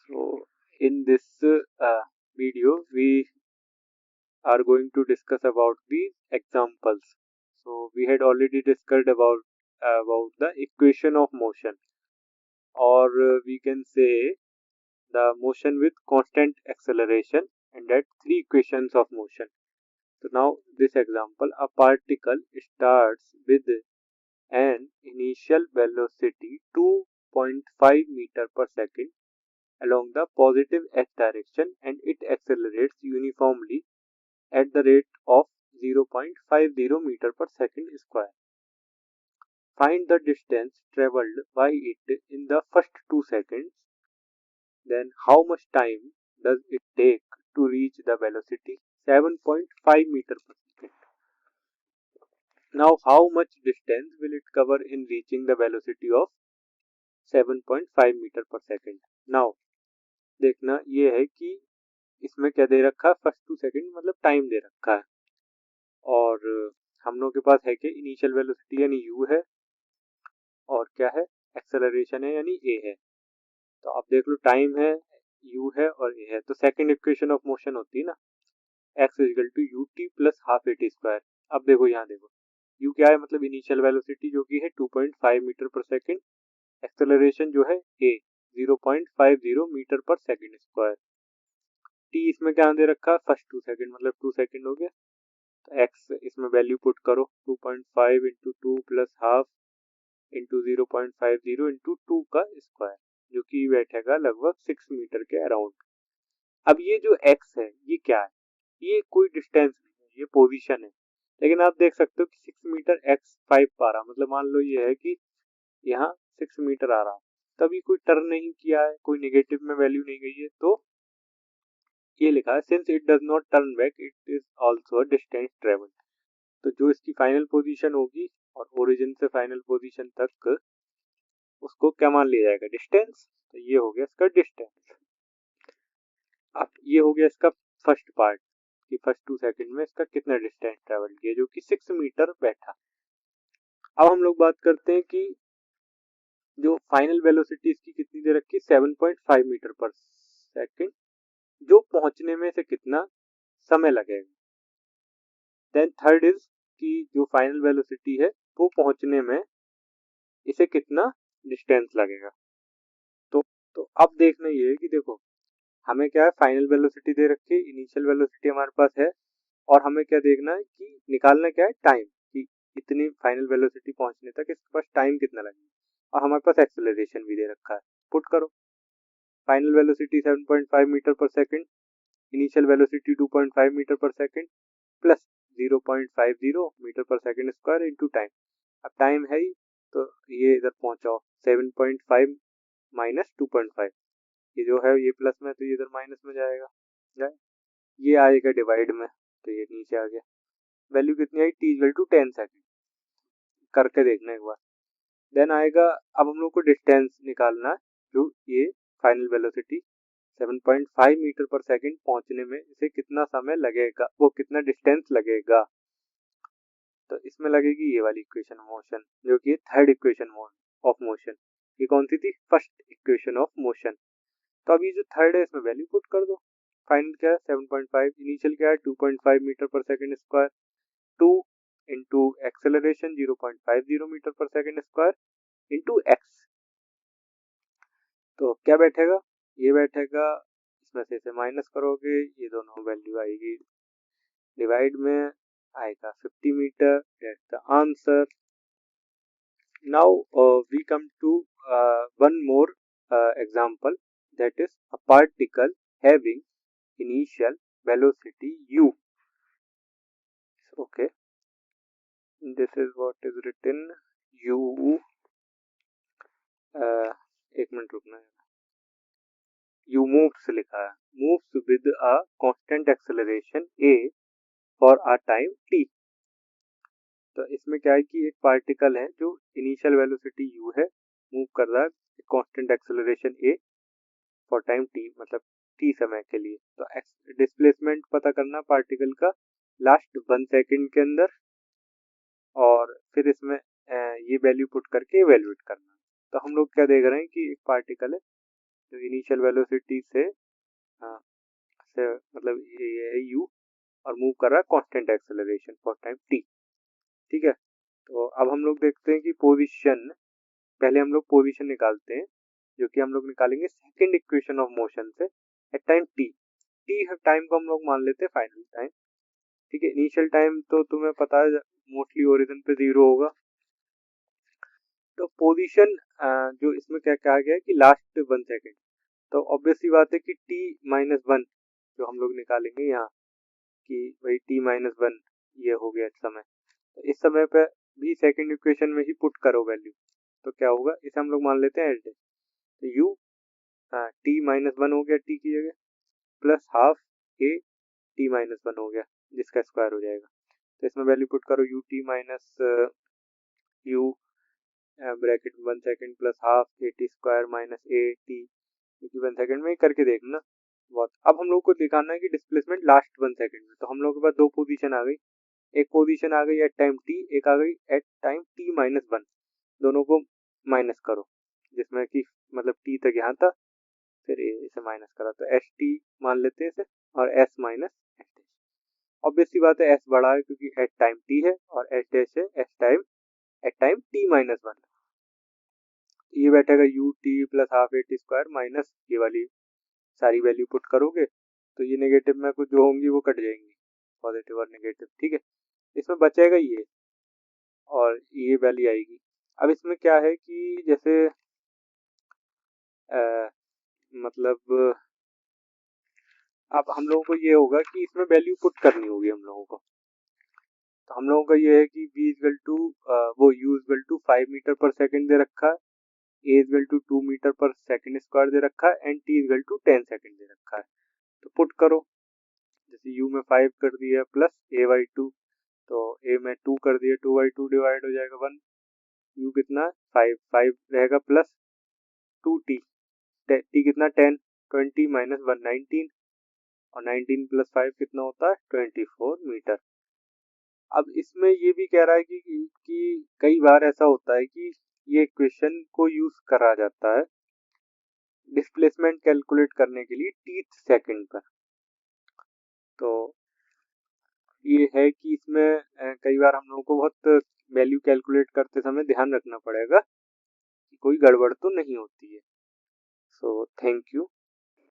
So in this video we are going to discuss about the examples. So we had already discussed about the equation of motion, or we can say the motion with constant acceleration, and that three equations of motion. So now this example, a particle starts with an initial velocity 2.5 meter per second along the positive x direction, and it accelerates uniformly at the rate of 0.50 meter per second square. Find the distance traveled by it in the first 2 seconds. Then how much time does it take to reach the velocity 7.5 meter per second? Now how much distance will it cover in reaching the velocity of 7.5 metre पर second? Now देखना ये है कि इसमें क्या दे रखा है, first 2 second मतलब टाइम दे रखा है, और हम लोग के पास है कि इनिशियल वेलोसिटी यानी u है, और क्या है, एक्सेलरेशन है यानी a है। तो आप देख लो, टाइम है, u है और a है, तो सेकंड इक्वेशन ऑफ मोशन होती है ना, x equal to u t plus half a t square. अब देखो यहाँ देखो, u क्या है, मतलब इनिशियल वेलोसिटी जो कि है 2.5 मीटर पर सेकेंड, एक्सेलरेशन जो है a 0.50 मीटर पर सेकेंड स्क्वायर, t इसमें क्या दे रखा है, फर्स्ट 2 सेकेंड मतलब 2 सेकेंड हो गया। तो x इसमें वैल्यू पुट करो, 2.5 into 2 plus half into 0.50 into 2 का स्क्वायर, जो कि बैठेगा लगभग 6 मीटर के अराउंड। अब ये जो x है ये क्या है, ये कोई डिस्टेंस नहीं है, ये पोजीशन है, लेकिन आप देख सकते हो कि 6 मीटर x 5 आ रहा, मतलब मान लो ये है कि यहाँ 6 मीटर आ रहा, तभी कोई टर्न नहीं किया है, कोई नेगेटिव में वैल्यू नहीं गई है, तो ये लिखा है since it does not turn back it is also a distance travel. तो जो इसकी फाइनल पोजीशन होगी और ओरिजिन से फाइनल पोजीशन तक, उसको क्या मान लिया जाएगा, डिस्टेंस। तो ये हो गया इसका डिस्टेंस। अब ये हो गया इसका फर्स्ट पार्ट कि फर्स्ट 2 सेकंड में इसका कितना डिस्टेंस ट्रेवल किया, जो कि 6 मीटर बैठा। अब हम लोग बात करते हैं कि जो फाइनल वेलोसिटी इसकी कितनी दे रखी है, 7.5 मीटर पर सेकंड, जो पहुंचने में से कितना समय लगेगा। देन थर्ड इज कि जो फाइनल वेलोसिटी है वो पहुंचने में इसे कितना डिस्टेंस लगेगा। तो अब देखना ये है कि देखो, हमें क्या है, फाइनल वेलोसिटी दे रखी है, इनिशियल वेलोसिटी हमारे पास है, और हमें क्या देखना है कि निकालना क्या है, टाइम, कि इतनी फाइनल वेलोसिटी पहुंचने तक इसके पास टाइम कितना लगेगा, और हमारे पास एक्सेलरेशन भी दे रखा है। पुट करो, final velocity 7.5 metre per second, initial velocity 2.5 metre per second plus 0.50 metre per second square into time. अब टाइम है ही, तो ये इधर पहुंचाओ, 7.5 माइनस 2.5, ये जो है ये प्लस में, तो ये इधर माइनस में जाएगा, ये आएगा डिवाइड में, तो ये नीचे आ गया। वैल्यू कितनी आई, t इक्वल टू 10 सेकेंड, करके देखना एक बार। देन आएगा, अब हम लोग को डिस्टेंस निकालना है, जो ये final velocity 7.5 metre per second पहुंचने में इसे कितना समय लगेगा, वो कितना डिस्टेंस लगेगा। तो इसमें लगेगी ये वाली इक्वेशन ऑफ मोशन, जो कि थर्ड इक्वेशन ऑफ मोशन। ये कौन सी थी, फर्स्ट इक्वेशन ऑफ मोशन। तो अभी जो थर्ड है इसमें वैल्यू पुट कर दो। फाइनल क्या है 7.5, इनिशियल क्या है 2.5 metre per second square, 2 into acceleration 0.50 metre per second square into x. तो क्या बैठेगा, ये बैठेगा, इसमें से इसे माइनस करोगे, ये दोनों वैल्यू आएगी डिवाइड में, आएगा 50 metre, that's the answer. Now we come to one more example, that is a particle having initial velocity u. Okay, this is what is written u. एक मिनट रुकना है, u moves लिखा है, moves with a constant acceleration a for a time t। तो इसमें क्या है कि एक पार्टिकल है जो इनिशियल वेलोसिटी u है, मूव कर रहा है constant acceleration a for time t, मतलब t समय के लिए। तो डिस्प्लेसमेंट पता करना पार्टिकल का लास्ट 1 सेकंड के अंदर, और फिर इसमें ये वैल्यू पुट करके इवेल्युएट करना। तो हम लोग क्या देख रहे हैं कि एक पार्टिकल है जो इनिशियल वेलोसिटी से मतलब ये है u और मूव कर रहा है constant acceleration for time t। ठीक है, तो अब हम लोग देखते हैं कि पोजीशन, पहले हम लोग पोजीशन निकालते हैं जो कि हम लोग निकालेंगे सेकंड इक्वेशन ऑफ मोशन से एट टाइम t। टाइम को हम लोग मान लेते हैं फाइनल टाइम। ठीक है, इनिशियल टाइम तो तुम्हें पता है मोस्टली ओरिजिन पे 0 होगा। तो पोजीशन जो इसमें क्या कहा गया है कि लास्ट 1 सेकेंड, तो ऑब्वियस सी बात है कि t-1 जो हम लोग निकालेंगे यहाँ कि भाई t-1 ये हो गया इस समय, तो इस समय पे भी सेकंड इक्वेशन में ही पुट करो वैल्यू, तो क्या होगा इसे हम लोग मान लेते हैं एच डे। तो u t-1 हो गया t की जगह प्लस हाफ a t-1 हो गया जिसका स्क्वायर हो जाएगा। तो इसमें वैल्यू पुट करो u t minus u bracket 1 second plus half a t square minus A T, क्योंकि 1 सेकेंड में ही करके देखना बहुत। अब हम लोग को दिखाना है कि डिस्प्लेसमेंट लास्ट 1 सेकेंड में, तो हम लोग के पास दो पोजीशन आ गई, एक पोजीशन आ गई एट टाइम t, एक आ गई एट टाइम t-1। दोनों को माइनस करो, जिसमें कि मतलब t तक यहाँ था, फिर इसे माइनस करा तो एच टी मान लेते हैं इसे, और s minus H dash. Obvious सी बात है s बड़ा है क्योंकि एट टाइम t है और एच डैश है एट टाइम t-1। ये बैठेगा u t plus half a t square minus ये वाली सारी वैल्यू पुट करोगे तो ये नेगेटिव में कुछ जो होंगी वो कट जाएंगी, पॉजिटिव और नेगेटिव। ठीक है, इसमें बचेगा ये और ये वैल्यू आएगी। अब इसमें क्या है कि जैसे मतलब अब हम लोगों को ये होगा कि इसमें वैल्यू पुट करनी होगी हम लोगों को। तो हम लोगों का ये है कि v इक्वल टू वो u equal to 5 metre per second दे रखा है, a equal to 2 metre per second square दे रखा है and t equal to 10 second दे रखा है। तो पुट करो, जैसे u में 5 कर दिया प्लस a बाई 2, तो a में 2 कर दिया, 2 बाई 2 डिवाइड हो जाएगा 1, u कितना 5 रहेगा प्लस 2t, t कितना 10, 20 माइनस 1 19, और 19 प्लस 5 कितना होता है 24 मीटर। अब इसमें ये भी कह रहा है कि कई बार ऐसा होता है कि ये इक्वेशन को यूज करा जाता है डिस्प्लेसमेंट कैलकुलेट करने के लिए टीथ सेकंड पर। तो ये है कि इसमें कई बार हम लोगों को बहुत वैल्यू कैलकुलेट करते समय ध्यान रखना पड़ेगा कि कोई गड़बड़ तो नहीं होती है। So thank you.